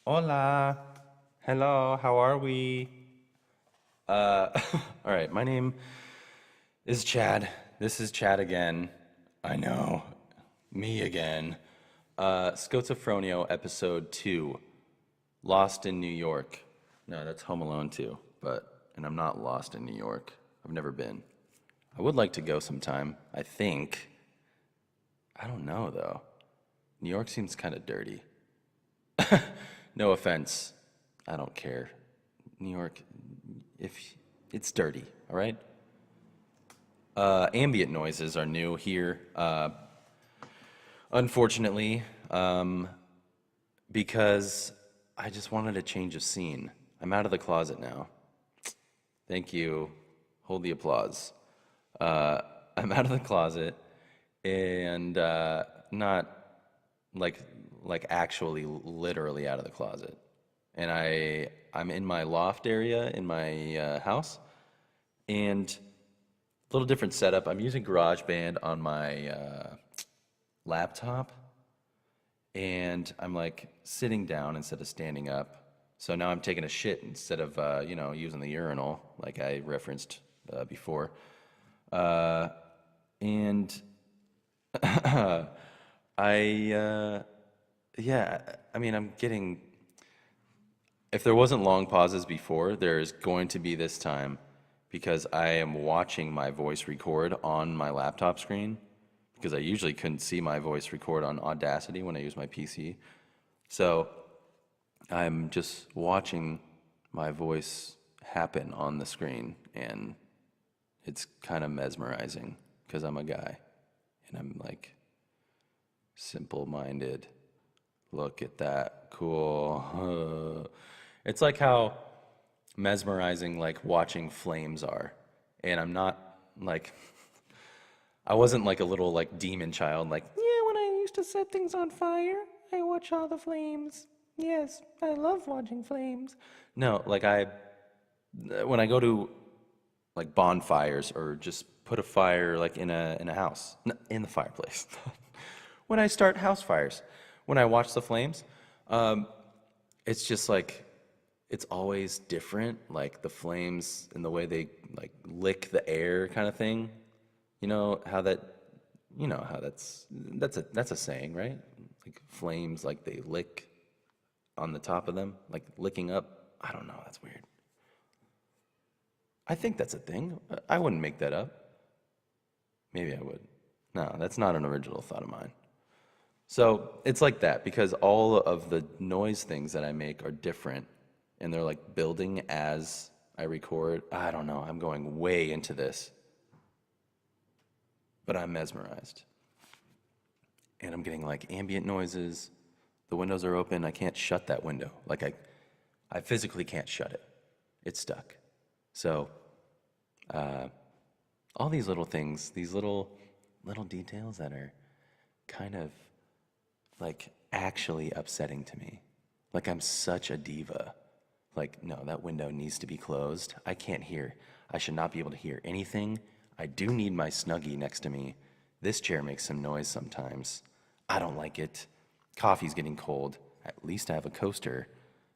Hola. Hello, how are we? Uh, all right, my name is Chad. This is Chad again. I know, me again. Schozophronio, episode 2, Lost in New York. No, that's Home Alone 2, and I'm not lost in New York. I've never been. I would like to go sometime, I think. I don't know, though. New York seems kind of dirty. No offense. I don't care. New York, if it's dirty, all right? Ambient noises are new here, unfortunately, because I just wanted a change of scene. I'm out of the closet now. Thank you. Hold the applause. Uh, I'm out of the closet, and not like actually literally out of the closet. And I'm in my loft area in my house, and a little different setup. I'm using GarageBand on my laptop, and I'm like sitting down instead of standing up. So now I'm taking a shit instead of using the urinal like I referenced before. Uh, and I yeah, I mean I'm getting, if there wasn't long pauses before, there's going to be this time because I am watching my voice record on my laptop screen because I usually couldn't see my voice record on Audacity when I use my PC. So I'm just watching my voice happen on the screen, and it's kind of mesmerizing because I'm a guy and I'm like simple-minded. Look at that. Cool. It's like how mesmerizing like watching flames are. And I'm not like I wasn't like a little like demon child like, yeah, when I used to set things on fire, I watch all the flames. Yes, I love watching flames. No, like I when I go to like bonfires or just put a fire like in a house, in the fireplace. When I start house fires, when I watch the flames, um, it's just like it's always different. Like the flames and the way they like lick the air, kind of thing. You know how that, you know how that's a saying, right? Like flames, like they lick on the top of them, like licking up. I don't know. That's weird. I think that's a thing. I wouldn't make that up. Maybe I would. No, that's not an original thought of mine. So it's like that because all of the noise things that I make are different and they're like building as I record. I don't know. I'm going way into this, but I'm mesmerized. And I'm getting like ambient noises. The windows are open. I can't shut that window. Like I physically can't shut it. It's stuck. So all these little things, these little details that are kind of like actually upsetting to me. Like I'm such a diva. Like, no, that window needs to be closed. I can't hear. I should not be able to hear anything. I do need my Snuggie next to me. This chair makes some noise sometimes. I don't like it. Coffee's getting cold. At least I have a coaster.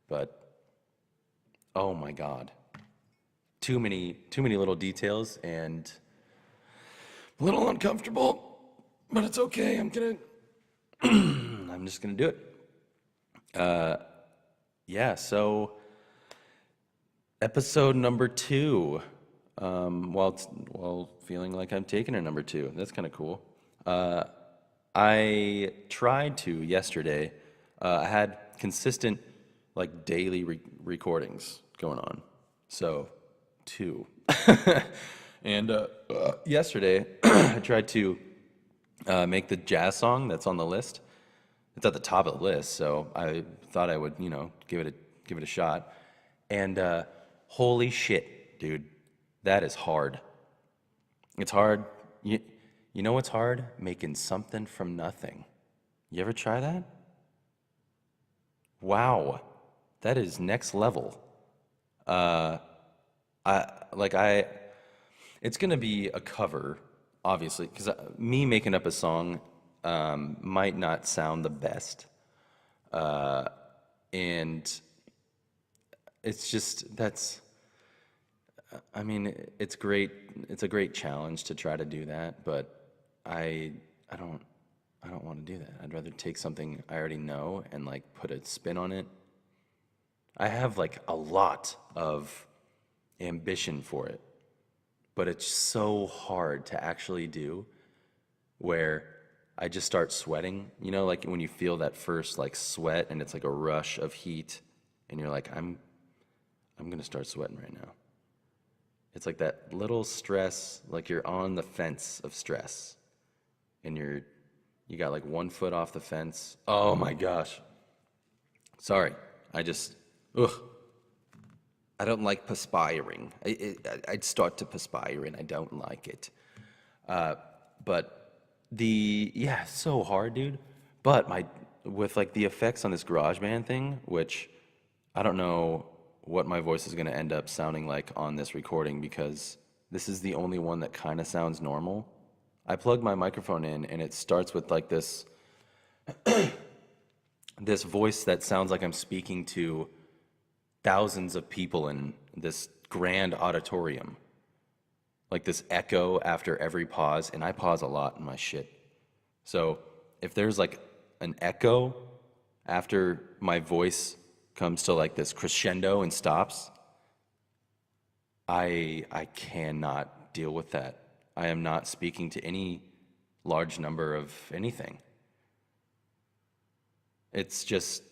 But oh my God. Too many little details and a little uncomfortable, but it's okay. I'm just gonna do it. Yeah, so episode number 2. While feeling like I'm taking a number 2. That's kind of cool. I tried to yesterday. I had consistent, like daily recordings going on. So 2. And yesterday, I tried to make the jazz song that's on the list. It's at the top of the list, so I thought I would, give it a shot. And holy shit, dude, that is hard. It's hard. You know what's hard? Making something from nothing. You ever try that? Wow, that is next level. Uh, I it's gonna be a cover, obviously, because me making up a song might not sound the best, And it's just, I mean, it's great. It's a great challenge to try to do that, but I, I don't, I don't want to do that. I'd rather take something I already know and like put a spin on it. I have like a lot of ambition for it, but it's so hard to actually do where I just start sweating. You know, like when you feel that first like sweat and it's like a rush of heat and you're like, I'm gonna start sweating right now. It's like that little stress, like you're on the fence of stress and you got like 1 foot off the fence. Oh my gosh. Sorry. Ugh. I don't like perspiring. I'd start to perspire and I don't like it. But yeah, so hard, dude. But with like the effects on this GarageBand thing, which I don't know what my voice is gonna end up sounding like on this recording because this is the only one that kind of sounds normal. I plug my microphone in and it starts with like this voice that sounds like I'm speaking to thousands of people in this grand auditorium. Like this echo after every pause, and I pause a lot in my shit. So if there's like an echo after my voice comes to like this crescendo and stops, I cannot deal with that. I am not speaking to any large number of anything. It's just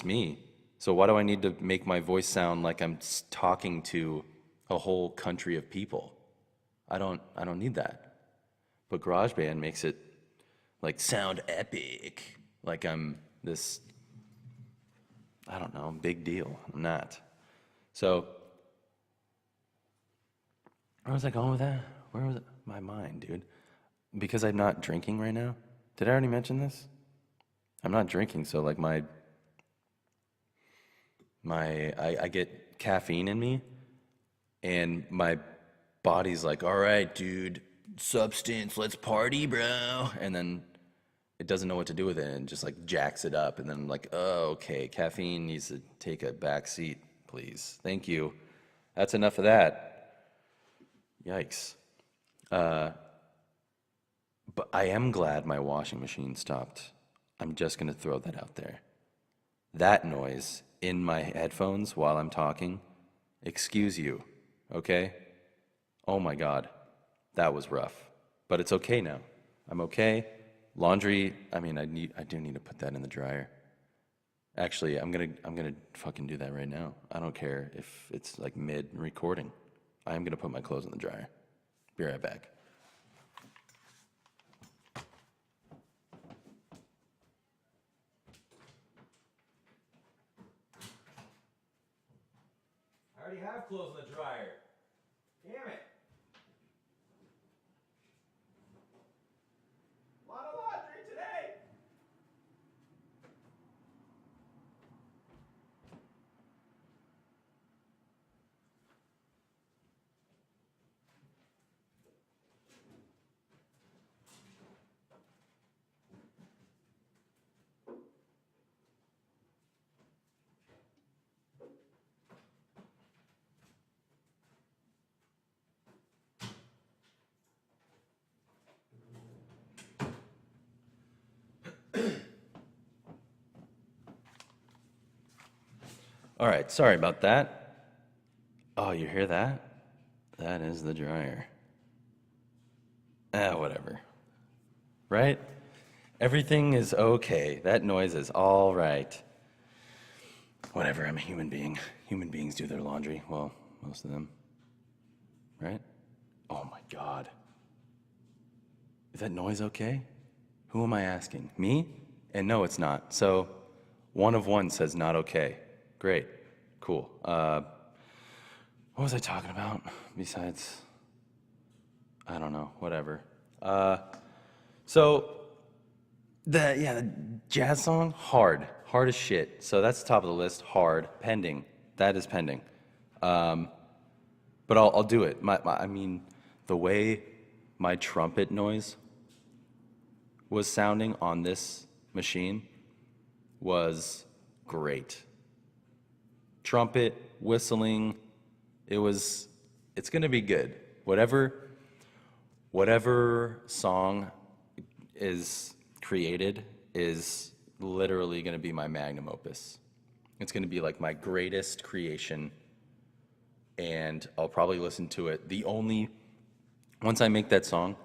me. So why do I need to make my voice sound like I'm talking to a whole country of people? I don't need that. But GarageBand makes it like sound epic. Like I'm this, I don't know, big deal. I'm not. So where was I going with that? Where was my mind, dude? Because I'm not drinking right now? Did I already mention this? I'm not drinking, so like I get caffeine in me, and my body's like, all right, dude, substance, let's party, bro. And then it doesn't know what to do with it and just like jacks it up. And then I'm like, oh, okay, caffeine needs to take a back seat, please. Thank you. That's enough of that. Yikes. But I am glad my washing machine stopped. I'm just going to throw that out there. That noise in my headphones while I'm talking, excuse you, okay? Oh my God, that was rough. But it's okay now. I'm okay. Laundry, I mean, I do need to put that in the dryer. Actually, I'm gonna fucking do that right now. I don't care if it's like mid-recording. I am gonna put my clothes in the dryer. Be right back. I already have clothes in the dryer. Damn it. A lot of laundry today. All right, sorry about that. Oh, you hear that? That is the dryer. Whatever. Right? Everything is okay. That noise is all right. Whatever, I'm a human being. Human beings do their laundry. Well, most of them. Right? Oh my God. Is that noise okay? Who am I asking? Me? And no, it's not. So, one of one says not okay. Great. Cool. What was I talking about besides? I don't know. Whatever. So, the jazz song, hard as shit. So that's the top of the list. Hard, pending. That is pending. But I'll do it. I mean, the way my trumpet noise was sounding on this machine was great. trumpet, whistling. It's gonna be good. Whatever song is created is literally gonna be my magnum opus. It's gonna be like my greatest creation, and I'll probably listen to it. Once I make that song,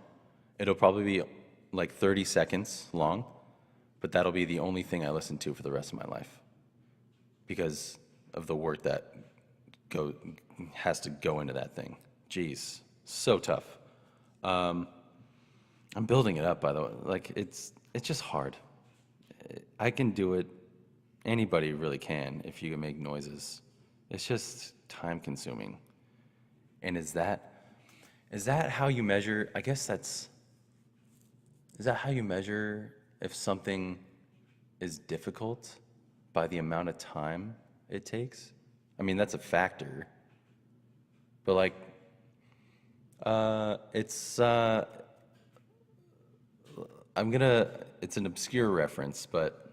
it'll probably be like 30 seconds long, but that'll be the only thing I listen to for the rest of my life because of the work that has to go into that thing. Jeez, so tough. I'm building it up, by the way. Like it's just hard. I can do it. Anybody really can if you can make noises. It's just time consuming. And is that how you measure? I guess is that how you measure if something is difficult by the amount of time it takes? I mean, that's a factor. But like, it's it's an obscure reference, but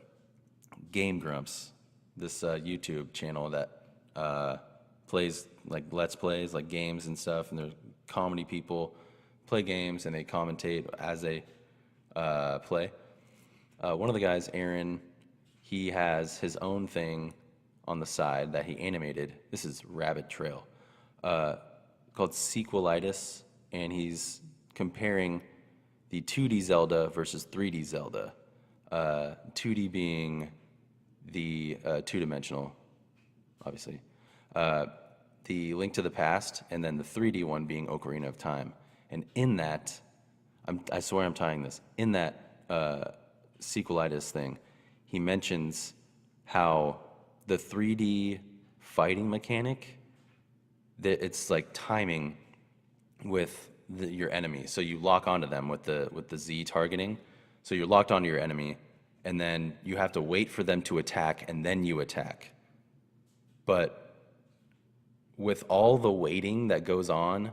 Game Grumps, this YouTube channel that plays like Let's Plays, like games and stuff, and there's comedy people play games and they commentate as they play. One of the guys, Aaron, he has his own thing on the side that he animated. This is Rabbit Trail, called Sequelitis, and he's comparing the 2D Zelda versus 3D Zelda. 2D being the two-dimensional, obviously. The Link to the Past, and then the 3D one being Ocarina of Time. And in that, I swear I'm tying this, in that sequelitis thing, he mentions how the 3D fighting mechanic, that it's like timing with your enemy. So you lock onto them with the Z targeting. So you're locked onto your enemy, and then you have to wait for them to attack, and then you attack. But with all the waiting that goes on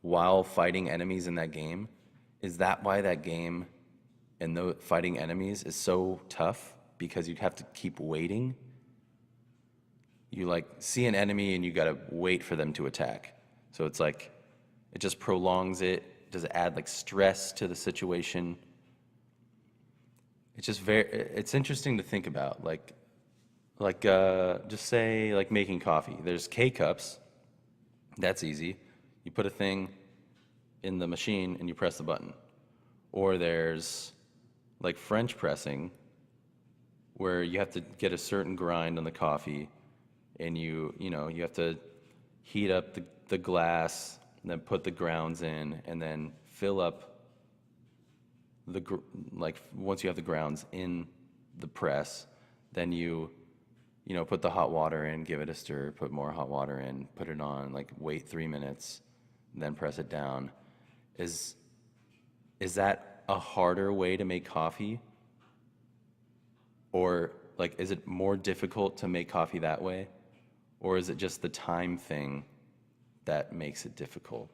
while fighting enemies in that game, is that why that game and the fighting enemies is so tough? Because you'd have to keep waiting. You like see an enemy and you gotta wait for them to attack. So it's like, it just prolongs it. Does it add like stress to the situation? It's just it's interesting to think about. Like just say like making coffee. There's K-cups. That's easy. You put a thing in the machine and you press the button. Or there's like French pressing, where you have to get a certain grind on the coffee, and you have to heat up the glass, and then put the grounds in, and then fill up once you have the grounds in the press, then you put the hot water in, give it a stir, put more hot water in, put it on, like wait 3 minutes, then press it down. Is that a harder way to make coffee? Or like, is it more difficult to make coffee that way? Or is it just the time thing that makes it difficult?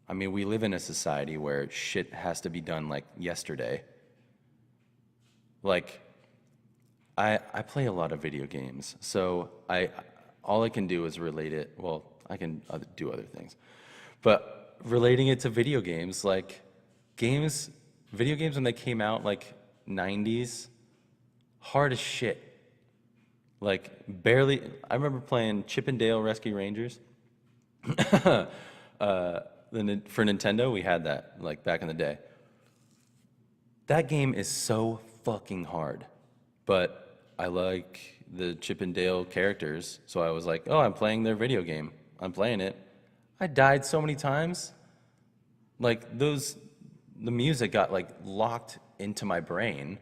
I mean, we live in a society where shit has to be done like yesterday. Like, I play a lot of video games, so all I can do is relate it. Well, I can do other things, but relating it to video games, like video games when they came out, like 90s, hard as shit. Like barely. I remember playing Chip and Dale Rescue Rangers. For Nintendo, we had that like back in the day. That game is so fucking hard, but I like the Chip and Dale characters, so I was like, oh, I'm playing their video game. I'm playing it. I died so many times. Like the music got like locked into my brain,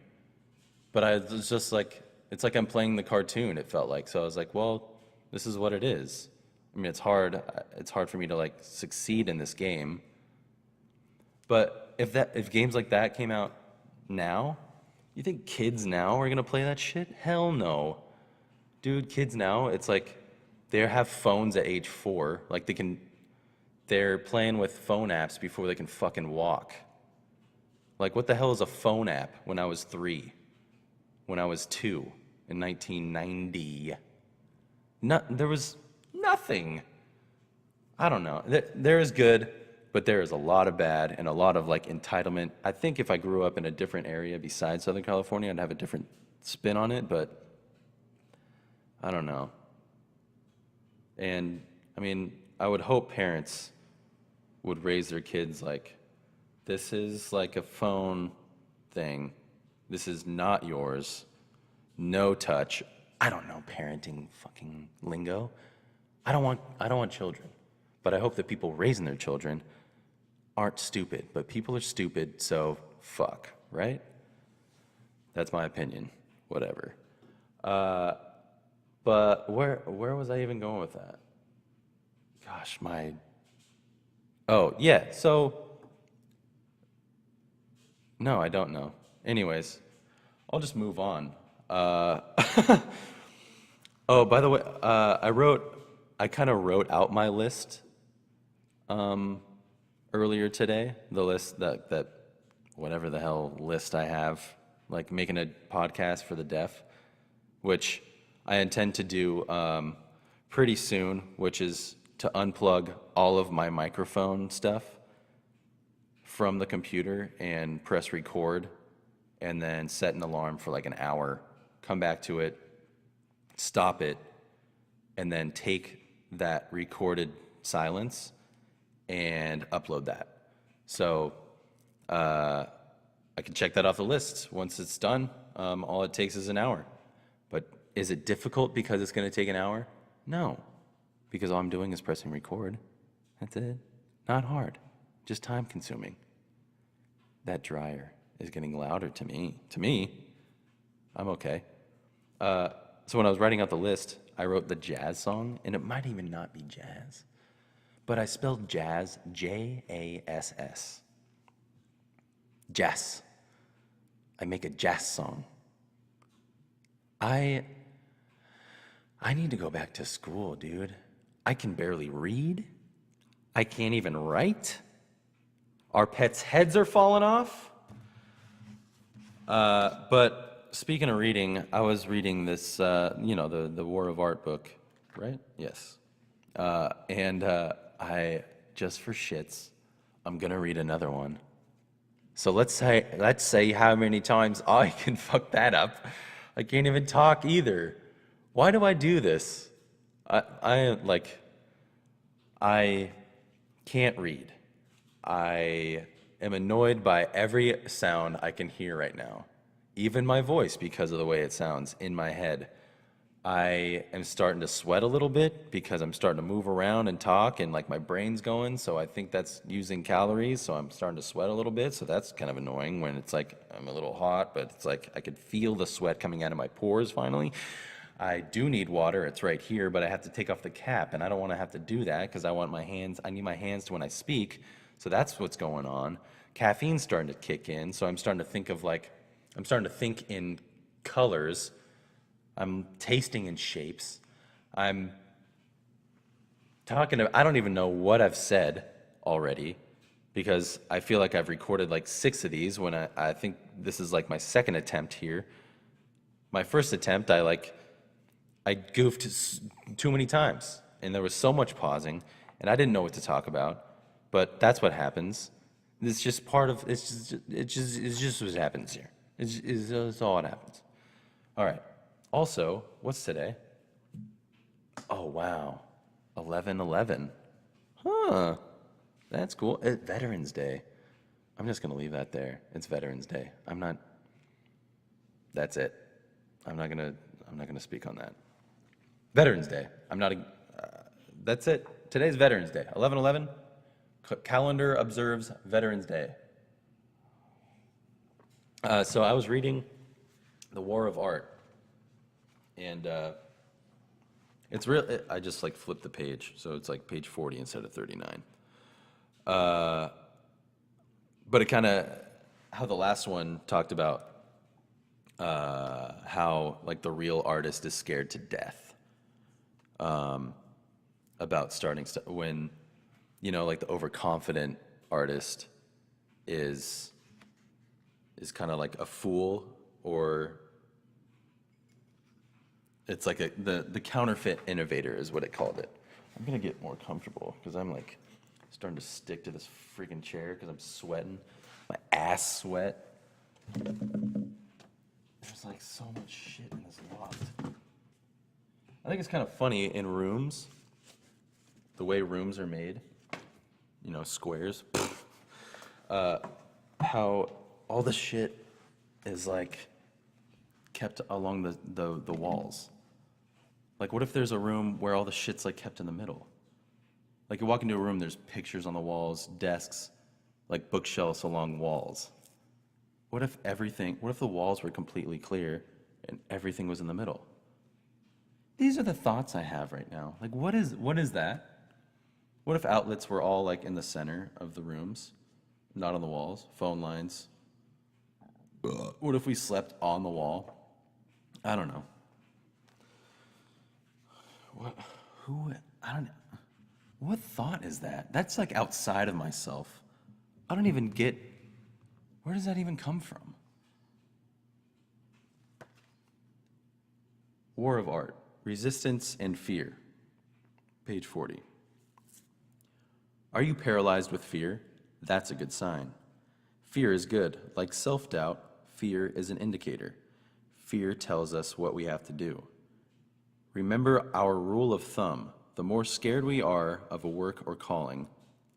but I was just like, it's like I'm playing the cartoon, it felt like. So I was like, well, this is what it is. I mean, it's hard for me to like succeed in this game. But if games like that came out now, you think kids now are gonna play that shit? Hell no. Dude, kids now, it's like they have phones at age 4. Like they're playing with phone apps before they can fucking walk. Like, what the hell is a phone app when I was 3? When I was 2? in 1990. There was nothing. I don't know. There is good, but there is a lot of bad and a lot of like entitlement. I think if I grew up in a different area besides Southern California, I'd have a different spin on it, but I don't know. And I mean, I would hope parents would raise their kids like, this is like a phone thing. This is not yours. No touch. I don't know parenting fucking lingo. I don't want children. But I hope that people raising their children aren't stupid. But people are stupid, so fuck, right? That's my opinion. Whatever. But where was I even going with that? Gosh, oh, yeah, so, no, I don't know. Anyways, I'll just move on. Oh, by the way, I kind of wrote out my list earlier today, the list that whatever the hell list I have, like making a podcast for the deaf, which I intend to do pretty soon, which is to unplug all of my microphone stuff from the computer and press record and then set an alarm for like an hour, come back to it, stop it, and then take that recorded silence and upload that. So I can check that off the list. Once it's done, all it takes is an hour. But is it difficult because it's going to take an hour? No, because all I'm doing is pressing record. That's it. Not hard, just time consuming. That dryer is getting louder to me. To me, I'm okay. So when I was writing out the list, I wrote the jazz song, and it might even not be jazz. But I spelled jazz, J-A-S-S. Jazz. I make a jazz song. I need to go back to school, dude. I can barely read. I can't even write. Our pets' heads are falling off. But speaking of reading, I was reading this, the War of Art book, right? Yes. And I, just for shits, I'm gonna read another one. So let's say how many times I can fuck that up. I can't even talk either. Why do I do this? I can't read. I am annoyed by every sound I can hear right now. Even my voice, because of the way it sounds in my head. I am starting to sweat a little bit because I'm starting to move around and talk and like my brain's going, so I think that's using calories, so I'm starting to sweat a little bit, so that's kind of annoying when it's like I'm a little hot, but it's like I could feel the sweat coming out of my pores finally. I do need water, it's right here, but I have to take off the cap, and I don't want to have to do that because I need my hands to when I speak, so that's what's going on. Caffeine's starting to kick in, so I'm starting to think in colors. I'm tasting in shapes. I don't even know what I've said already because I feel like I've recorded like 6 of these when I think this is like my second attempt here. My first attempt, I goofed too many times and there was so much pausing and I didn't know what to talk about, but that's what happens. It's just what happens here. It's all what happens. All right. Also, what's today? Oh, wow. 11/11. Huh. That's cool. Veterans Day. I'm just going to leave that there. It's Veterans Day. That's it. I'm not going to speak on that. Veterans Day. That's it. Today's Veterans Day. 11/11. Calendar observes Veterans Day. So I was reading The War of Art. And it's real. I just like flipped the page, so it's like page 40 instead of 39. But it kind of how the last one talked about how like the real artist is scared to death about starting when like the overconfident artist is kind of like a fool or It's like the counterfeit innovator is what it called it. I'm gonna get more comfortable because I'm like starting to stick to this freaking chair because I'm sweating. My ass sweat. There's like so much shit in this loft. I think it's kind of funny in rooms, the way rooms are made, you know, squares, how all the shit is like kept along the walls. Like, what if there's a room where all the shit's like kept in the middle? Like, you walk into a room, there's pictures on the walls, desks, like bookshelves along walls. What if the walls were completely clear and everything was in the middle? These are the thoughts I have right now. Like, what is that? What if outlets were all like in the center of the rooms, not on the walls, phone lines? What if we slept on the wall? I don't know. What thought is that? That's like outside of myself. I don't even get, where does that even come from? War of Art, Resistance and Fear, page 40. Are you paralyzed with fear? That's a good sign. Fear is good. Like self-doubt, fear is an indicator. Fear tells us what we have to do. Remember our rule of thumb. The more scared we are of a work or calling,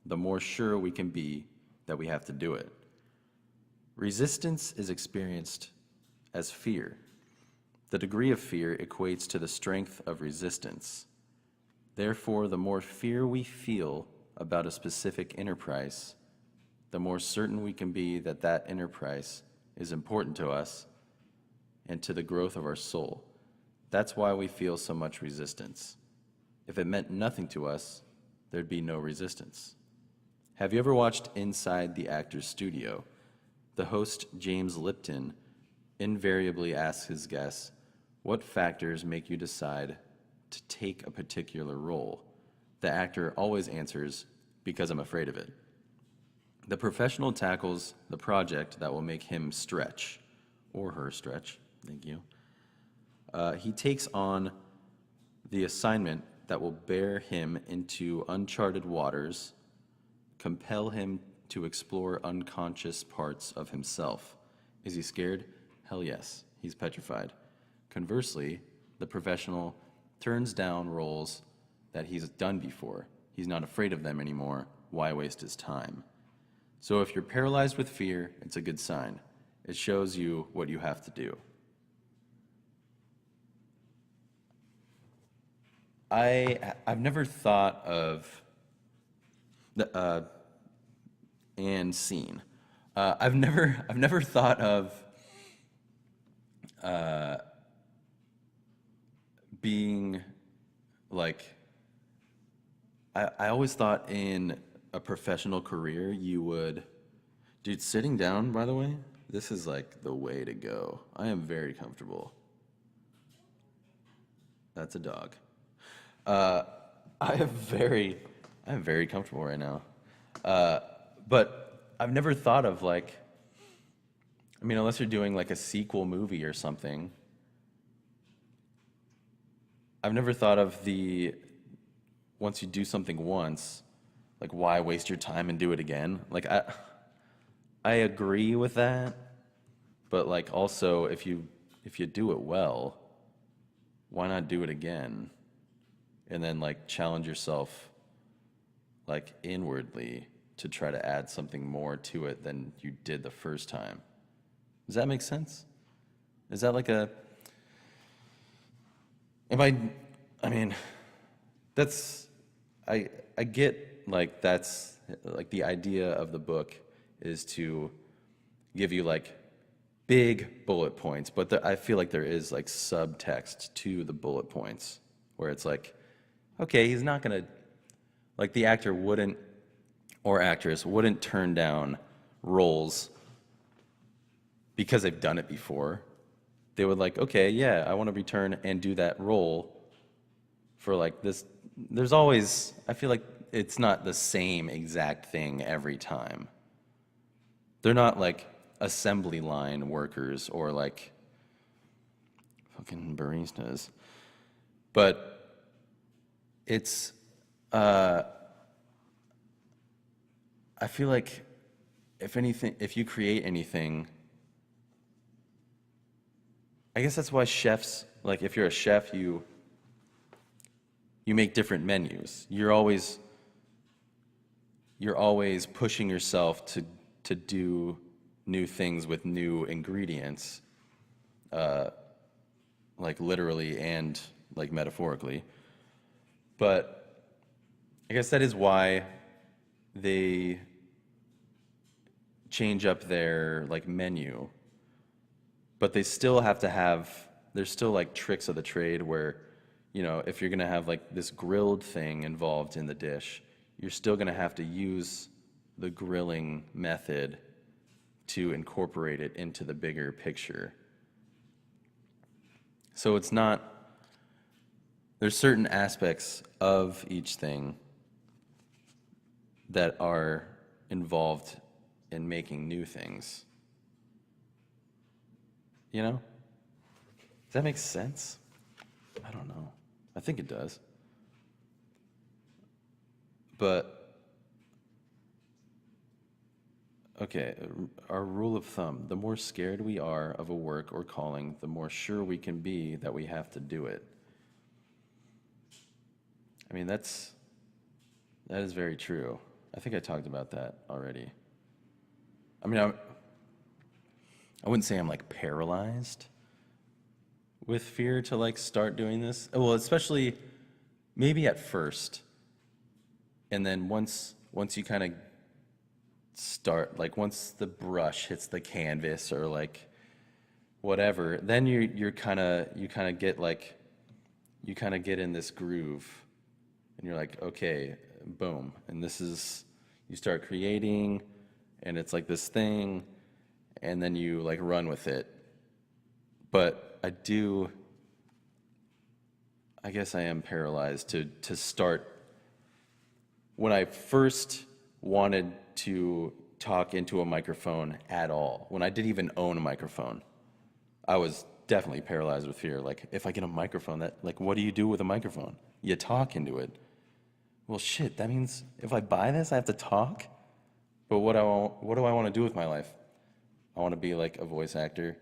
the more sure we can be that we have to do it. Resistance is experienced as fear. The degree of fear equates to the strength of resistance. Therefore, the more fear we feel about a specific enterprise, the more certain we can be that that enterprise is important to us and to the growth of our soul. That's why we feel so much resistance. If it meant nothing to us, there'd be no resistance. Have you ever watched Inside the Actor's Studio? The host, James Lipton, invariably asks his guests, what factors make you decide to take a particular role? The actor always answers, because I'm afraid of it. The professional tackles the project that will make him stretch, or her stretch, thank you. He takes on the assignment that will bear him into uncharted waters, compel him to explore unconscious parts of himself. Is he scared? Hell yes, he's petrified. Conversely, the professional turns down roles that he's done before. He's not afraid of them anymore. Why waste his time? So if you're paralyzed with fear, it's a good sign. It shows you what you have to do. I've never thought of and seen. I've never thought of being like. I always thought in a professional career you would, dude. Sitting down, by the way, this is like the way to go. I am very comfortable. That's a dog. I am very comfortable right now. But I've never thought of like, I mean, unless you're doing like a sequel movie or something, I've never thought of once you do something once, like why waste your time and do it again? Like I agree with that, but like also if you do it well, why not do it again? And then like challenge yourself like inwardly to try to add something more to it than you did the first time. Does that make sense? Is that like I mean, that's, I get like that's like the idea of the book is to give you like big bullet points, but I feel like there is like subtext to the bullet points where it's like, okay, he's not gonna, like the actor wouldn't, or actress wouldn't turn down roles because they've done it before. They would like, okay, yeah, I want to return and do that role for like this. There's always, I feel like it's not the same exact thing every time. They're not like assembly line workers or like fucking baristas. But it's, uh, I feel like if anything, if you create anything, I guess that's why chefs, like if you're a chef, you make different menus. You're always pushing yourself to do new things with new ingredients, like literally and like metaphorically. But I guess that is why they change up their like menu, but they still have to have, there's still like tricks of the trade where, you know, if you're gonna have like this grilled thing involved in the dish, you're still gonna have to use the grilling method to incorporate it into the bigger picture. So it's not, there's certain aspects of each thing that are involved in making new things. You know? Does that make sense? I don't know. I think it does. But, okay, our rule of thumb, the more scared we are of a work or calling, the more sure we can be that we have to do it. I mean, that is very true. I think I talked about that already. I mean, I wouldn't say I'm like paralyzed with fear to like start doing this. Well, especially maybe at first. And then once you kind of start, like once the brush hits the canvas or like whatever, then you kind of get like, you kind of get in this groove and you're like, okay, boom. And this is, you start creating and it's like this thing and then you like run with it. But I guess I am paralyzed to start. When I first wanted to talk into a microphone at all, when I didn't even own a microphone, I was definitely paralyzed with fear. Like, if I get a microphone, that, like, what do you do with a microphone? You talk into it. Well, shit, that means if I buy this, I have to talk? But what do I want to do with my life? I want to be like a voice actor.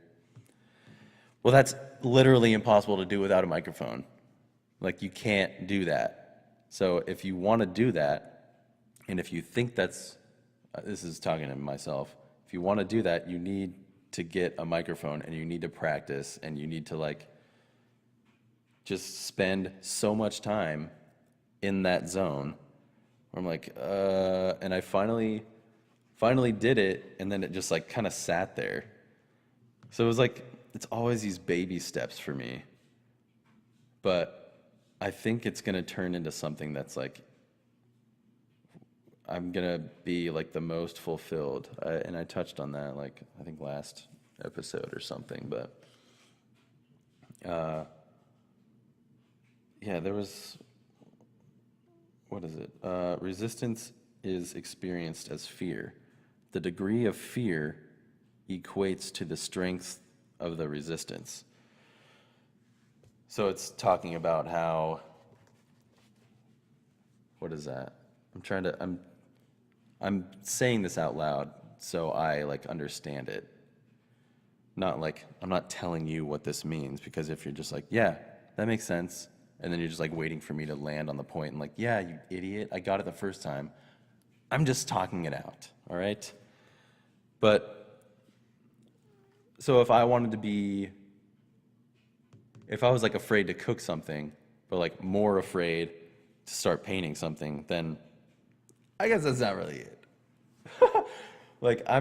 Well, that's literally impossible to do without a microphone. Like, you can't do that. So if you want to do that, and if you think that's, this is talking to myself, if you want to do that, you need to get a microphone and you need to practice and you need to like just spend so much time in that zone where I'm like, and I finally did it, and then it just like kind of sat there. So it was like, it's always these baby steps for me. But I think it's going to turn into something that's like, I'm going to be like the most fulfilled. And I touched on that, like, I think last episode or something. But, yeah, there was, what is it? Resistance is experienced as fear. The degree of fear equates to the strength of the resistance. So it's talking about how, what is that? I'm saying this out loud so I like understand it. Not like, I'm not telling you what this means, because if you're just like, yeah, that makes sense, and then you're just like waiting for me to land on the point and like, yeah, you idiot, I got it the first time. I'm just talking it out, all right? But, so if I wanted to be, if I was like afraid to cook something, but like more afraid to start painting something, then I guess that's not really it. Like I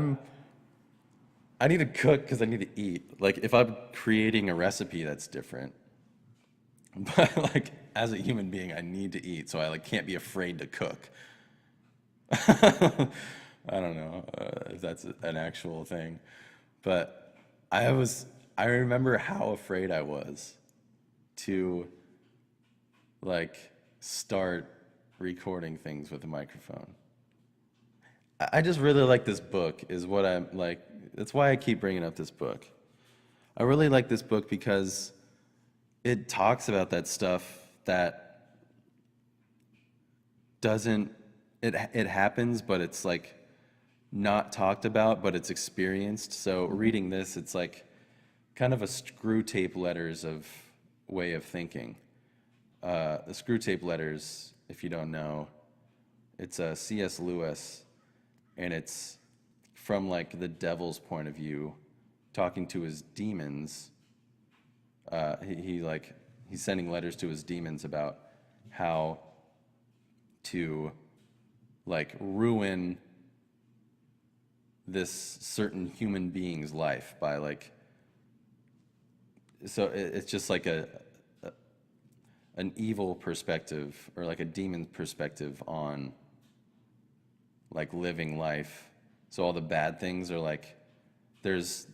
need to cook because I need to eat. Like if I'm creating a recipe, that's different. But like as a human being, I need to eat, so I like can't be afraid to cook. I don't know if that's an actual thing, but I remember how afraid I was to like start recording things with a microphone. I just really like this book, is what I'm like, that's why I keep bringing up this book. I really like this book because it talks about that stuff that doesn't, it happens, but it's like not talked about, but it's experienced. So reading this, it's like kind of a screw tape letters of way of thinking. The screw tape letters, if you don't know, it's a C.S. Lewis, and it's from like the devil's point of view, talking to his demons. He's sending letters to his demons about how to like ruin this certain human being's life by like, so it's just like an evil perspective, or like a demon's perspective on like living life. So all the bad things are like, there's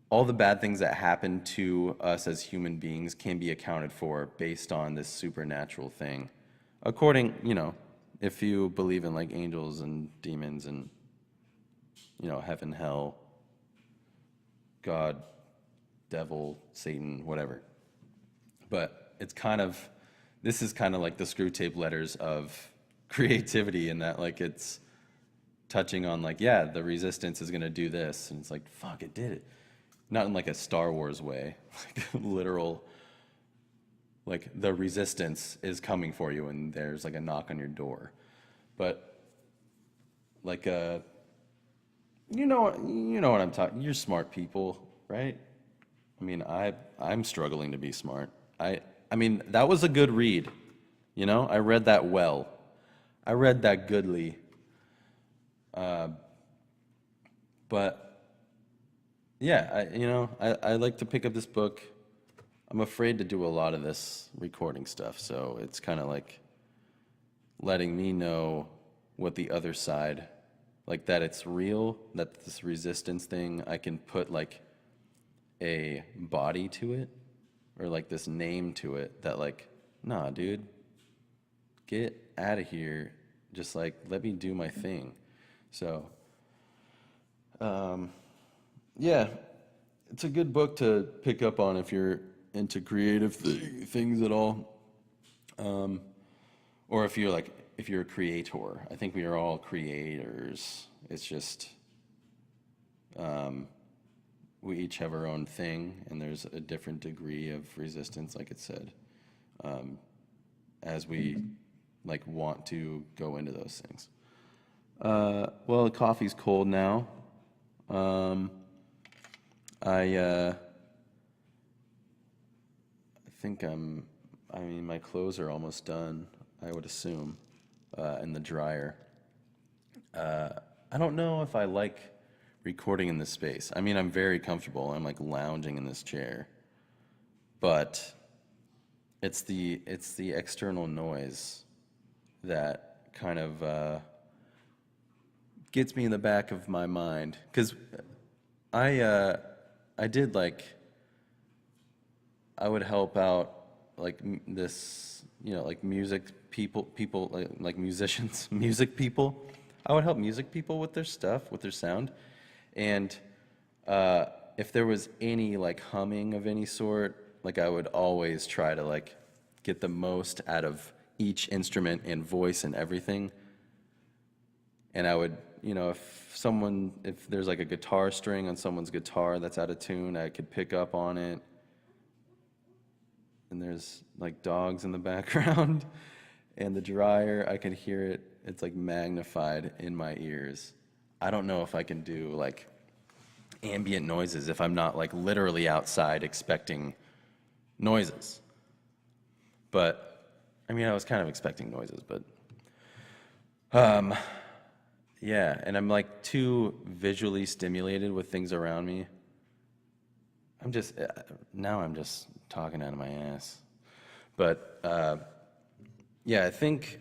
all the bad things that happen to us as human beings can be accounted for based on this supernatural thing. According, if you believe in like angels and demons and, heaven, hell, God, devil, Satan, whatever. But this is kind of like the screw tape letters of creativity, in that like it's touching on like, yeah, the resistance is going to do this. And it's like, fuck, it did it. Not in like a Star Wars way, like literal, like the resistance is coming for you and there's like a knock on your door. But like you know what I'm talking. You're smart people, right? I mean, I'm struggling to be smart. I mean, that was a good read. I read that well. I read that goodly. But yeah, I like to pick up this book. I'm afraid to do a lot of this recording stuff, so it's kind of like letting me know what the other side, like that it's real, that this resistance thing, I can put like a body to it, or like this name to it, that like, nah, dude, get out of here. Just like, let me do my thing. So, yeah, it's a good book to pick up on if you're into creative things at all. Or if you're a creator. I think we are all creators. It's just, we each have our own thing, and there's a different degree of resistance, like it said, as we like want to go into those things. Well, the coffee's cold now. I think my clothes are almost done, I would assume, in the dryer. I don't know if I like recording in this space. I mean, I'm very comfortable. I'm like lounging in this chair. But it's the external noise that kind of gets me in the back of my mind. Because I did like, I would help out like this, like music people like musicians, music people. I would help music people with their stuff, with their sound. And if there was any like humming of any sort, like I would always try to like get the most out of each instrument and voice and everything. And I would, if there's like a guitar string on someone's guitar that's out of tune, I could pick up on it. And there's like dogs in the background, and the dryer, I can hear it. It's like magnified in my ears. I don't know if I can do like ambient noises if I'm not like literally outside expecting noises. But I mean, I was kind of expecting noises, but yeah, and I'm like too visually stimulated with things around me. Now I'm just talking out of my ass. But yeah, I think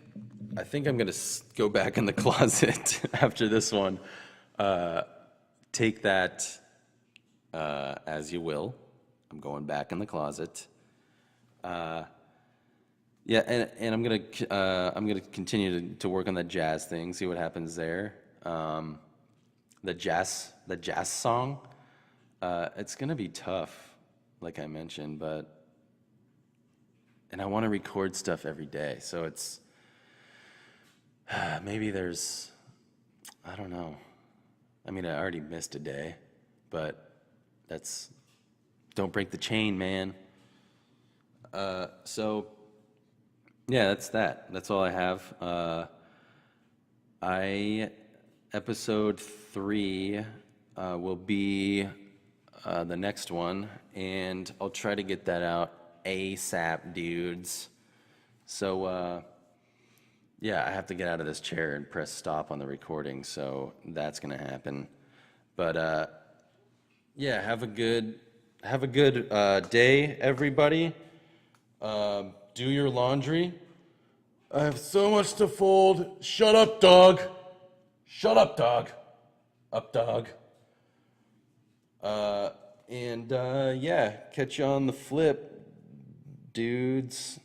I'm gonna go back in the closet after this one. Take that as you will. I'm going back in the closet. Yeah, and I'm gonna continue to work on the jazz thing, see what happens there. The jazz song. It's gonna be tough, like I mentioned, but and I want to record stuff every day. So it's maybe there's, I don't know. I mean, I already missed a day, but that's, don't break the chain, man. So yeah, that's that. That's all I have. Episode 3 will be the next one, and I'll try to get that out ASAP, dudes. So yeah, I have to get out of this chair and press stop on the recording, so that's gonna happen. But yeah, have a good day, everybody. Do your laundry. I have so much to fold. Shut up, dog. Shut up, dog. Up, dog. And yeah, catch you on the flip, dudes.